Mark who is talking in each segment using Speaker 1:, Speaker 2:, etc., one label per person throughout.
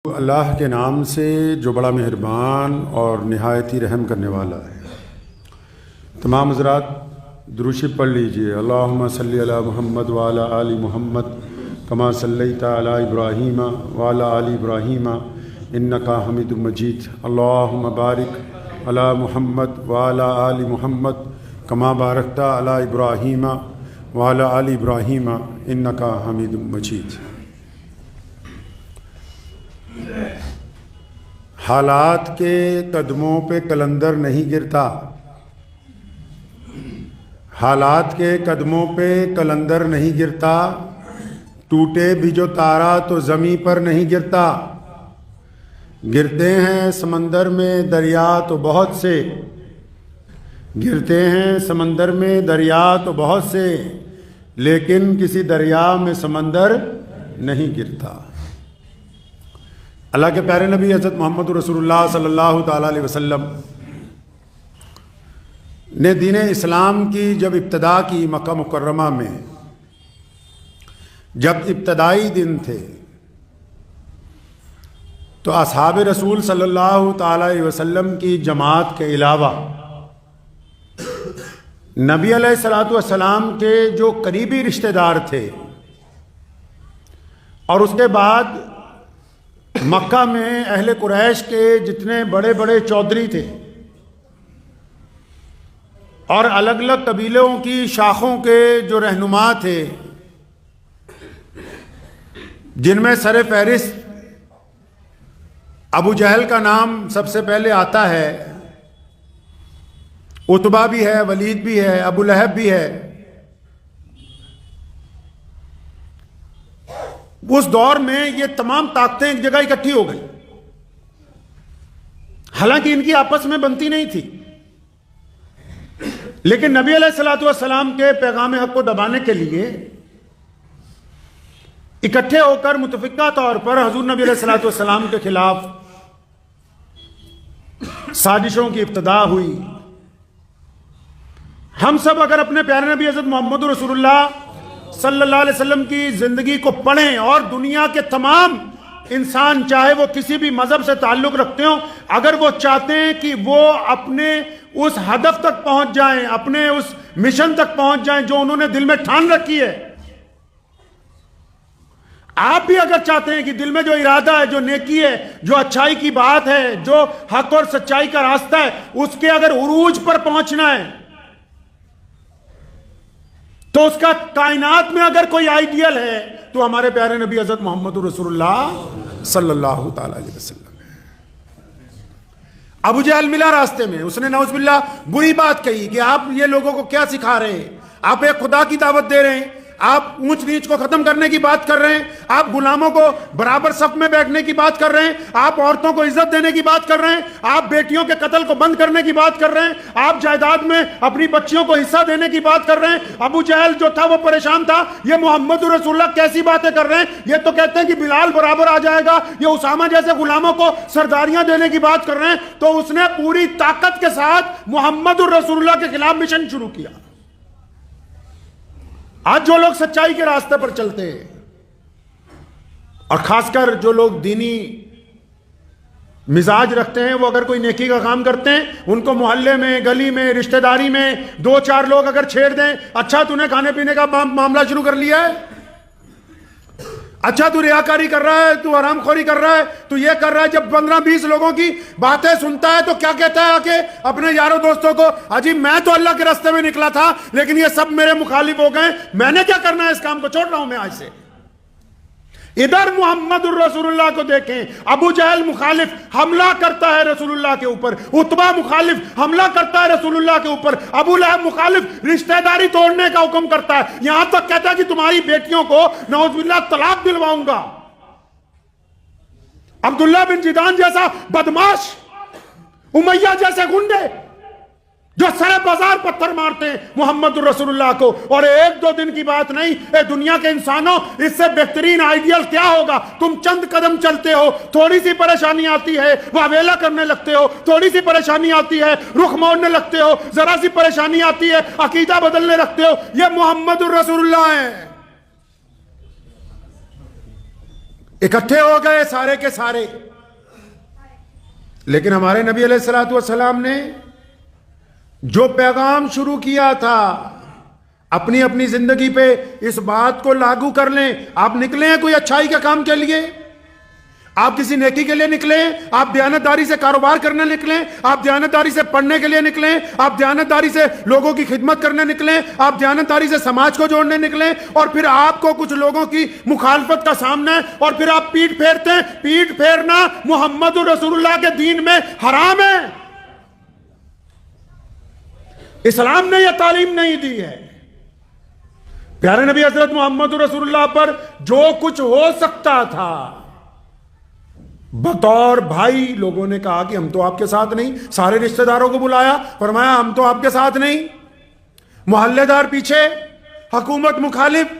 Speaker 1: اللہ کے نام سے جو بڑا مہربان اور نہایت ہی رحم کرنے والا ہے۔ تمام حضرات درود شریف پڑھ لیجئے۔ اللہم صلی علی محمد وعلی آل محمد کما صلیت علی ابراہیم وعلی آل ابراہیم انکا حمید مجید۔ اللہم بارک علی محمد وعلی آل محمد کما بارکت علی ابراہیم وعلی آل ابراہیم انکا حمید مجید۔ حالات کے قدموں پہ کلندر نہیں گرتا، حالات کے قدموں پہ کلندر نہیں گرتا، ٹوٹے بھی جو تارا تو زمیں پر نہیں گرتا۔ گرتے ہیں سمندر میں دریا تو بہت سے، گرتے ہیں سمندر میں دریا تو بہت سے، لیکن کسی دریا میں سمندر نہیں گرتا۔ اللہ کے پیارے نبی حضرت محمد رسول اللہ صلی اللہ تعالیٰ علیہ وسلم نے دین اسلام کی جب ابتدا کی مکہ مکرمہ میں، جب ابتدائی دن تھے تو اصحاب رسول صلی اللہ تعالیٰ علیہ وسلم کی جماعت کے علاوہ نبی علیہ الصلوۃ والسلام کے جو قریبی رشتہ دار تھے، اور اس کے بعد مکہ میں اہل قریش کے جتنے بڑے بڑے چودھری تھے اور الگ الگ قبیلوں کی شاخوں کے جو رہنما تھے، جن میں سر فہرست ابو جہل کا نام سب سے پہلے آتا ہے، عتبہ بھی ہے، ولید بھی ہے، ابو لہب بھی ہے۔ اس دور میں یہ تمام طاقتیں ایک جگہ اکٹھی ہو گئی، حالانکہ ان کی آپس میں بنتی نہیں تھی، لیکن نبی علیہ الصلوۃ والسلام کے پیغام حق کو دبانے کے لیے اکٹھے ہو کر متفقہ طور پر حضور نبی علیہ الصلوۃ والسلام کے خلاف سازشوں کی ابتدا ہوئی۔ ہم سب اگر اپنے پیارے نبی حضرت محمد رسول اللہ صلی اللہ علیہ وسلم کی زندگی کو پڑھیں، اور دنیا کے تمام انسان چاہے وہ کسی بھی مذہب سے تعلق رکھتے ہوں، اگر وہ چاہتے ہیں کہ وہ اپنے اس ہدف تک پہنچ جائیں، اپنے اس مشن تک پہنچ جائیں جو انہوں نے دل میں ٹھان رکھی ہے، آپ بھی اگر چاہتے ہیں کہ دل میں جو ارادہ ہے، جو نیکی ہے، جو اچھائی کی بات ہے، جو حق اور سچائی کا راستہ ہے، اس کے اگر عروج پر پہنچنا ہے، تو اس کا کائنات میں اگر کوئی آئیڈیل ہے تو ہمارے پیارے نبی حضرت محمد رسول اللہ صلی اللہ تعالیٰ علیہ وسلم ہے۔ ابو جہل ملا راستے میں، اس نے نعوذ باللہ بری بات کہی کہ آپ یہ لوگوں کو کیا سکھا رہے ہیں، آپ ایک خدا کی دعوت دے رہے ہیں، آپ اونچ نیچ کو ختم کرنے کی بات کر رہے ہیں، آپ غلاموں کو برابر صف میں بیٹھنے کی بات کر رہے ہیں، آپ عورتوں کو عزت دینے کی بات کر رہے ہیں، آپ بیٹیوں کے قتل کو بند کرنے کی بات کر رہے ہیں، آپ جائیداد میں اپنی بچیوں کو حصہ دینے کی بات کر رہے ہیں۔ ابو جہل جو تھا وہ پریشان تھا، یہ محمد رسول اللہ کیسی باتیں کر رہے ہیں، یہ تو کہتے ہیں کہ بلال برابر آ جائے گا، یہ اسامہ جیسے غلاموں کو سرداریاں دینے کی بات کر رہے ہیں۔ تو اس نے پوری طاقت کے ساتھ محمد رسول اللہ کے خلاف مشن شروع کیا۔ آج جو لوگ سچائی کے راستے پر چلتے ہیں، اور خاص کر جو لوگ دینی مزاج رکھتے ہیں، وہ اگر کوئی نیکی کا کام کرتے ہیں، ان کو محلے میں، گلی میں، رشتہ داری میں دو چار لوگ اگر چھیڑ دیں، اچھا تو نے کھانے پینے کا معاملہ شروع کر لیا ہے، اچھا تو ریاکاری کر رہا ہے، تو حرام خوری کر رہا ہے، تو یہ کر رہا ہے۔ جب 15-20 لوگوں کی باتیں سنتا ہے تو کیا کہتا ہے آکے اپنے یاروں دوستوں کو، عجیب میں تو اللہ کے راستے میں نکلا تھا لیکن یہ سب میرے مخالف ہو گئے، میں نے کیا کرنا ہے، اس کام کو چھوڑ رہا ہوں میں آج سے۔ ادھر محمد الرسول اللہ کو دیکھیں، ابو جہل مخالف حملہ کرتا ہے رسول اللہ کے اوپر، عتبہ مخالف حملہ کرتا ہے رسول اللہ کے اوپر، ابو لہب مخالف رشتہ داری توڑنے کا حکم کرتا ہے، یہاں تک کہتا ہے کہ تمہاری بیٹیوں کو نعوذ باللہ طلاق دلواؤں گا۔ عبداللہ بن جدان جیسا بدماش، امیہ جیسے گنڈے جو سر بازار پتھر مارتے ہیں محمد الرسول اللہ کو، اور ایک دو دن کی بات نہیں، اے دنیا کے انسانوں، اس سے بہترین آئیڈیل کیا ہوگا؟ تم چند قدم چلتے ہو، تھوڑی سی پریشانی آتی ہے واویلا کرنے لگتے ہو، تھوڑی سی پریشانی آتی ہے رخ موڑنے لگتے ہو، ذرا سی پریشانی آتی ہے عقیدہ بدلنے لگتے ہو۔ یہ محمد الرسول اللہ ہے۔ اکٹھے ہو گئے سارے کے سارے. لیکن ہمارے نبی علیہ الصلوۃ والسلام نے جو پیغام شروع کیا تھا اپنی اپنی زندگی پہ اس بات کو لاگو کر لیں. آپ نکلے ہیں کوئی اچھائی کے کام کے لیے, آپ کسی نیکی کے لیے نکلیں, آپ دیانتداری سے کاروبار کرنے نکلیں, آپ دیانتداری سے پڑھنے کے لیے نکلیں, آپ دیانتداری سے لوگوں کی خدمت کرنے نکلیں, آپ دیانتداری سے سماج کو جوڑنے نکلیں, اور پھر آپ کو کچھ لوگوں کی مخالفت کا سامنا ہے اور پھر آپ پیٹ پھیرتے ہیں. پیٹ پھیرنا محمد رسول اللہ کے دین میں حرام ہے. اسلام نے یہ تعلیم نہیں دی ہے. پیارے نبی حضرت محمد رسول اللہ پر جو کچھ ہو سکتا تھا بطور بھائی, لوگوں نے کہا کہ ہم تو آپ کے ساتھ نہیں. سارے رشتہ داروں کو بلایا, فرمایا ہم تو آپ کے ساتھ نہیں. محلے دار پیچھے, حکومت مخالف.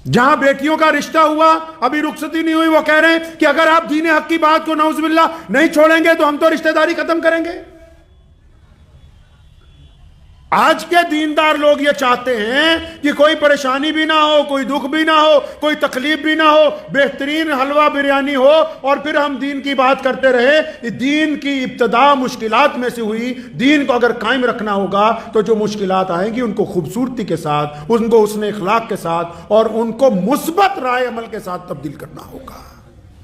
Speaker 1: جہاں بیٹیوں کا رشتہ ہوا ابھی رخصتی نہیں ہوئی, وہ کہہ رہے ہیں کہ اگر آپ دین حق کی بات کو نعوذ باللہ نہیں چھوڑیں گے تو ہم تو رشتہ داری ختم کریں گے. آج کے دیندار لوگ یہ چاہتے ہیں کہ کوئی پریشانی بھی نہ ہو, کوئی دکھ بھی نہ ہو, کوئی تکلیف بھی نہ ہو, بہترین حلوہ بریانی ہو, اور پھر ہم دین کی بات کرتے رہے. دین کی ابتدا مشکلات میں سے ہوئی. دین کو اگر قائم رکھنا ہوگا تو جو مشکلات آئیں گی ان کو خوبصورتی کے ساتھ, ان کو حسن اخلاق کے ساتھ اور ان کو مثبت رائے عمل کے ساتھ تبدیل کرنا ہوگا.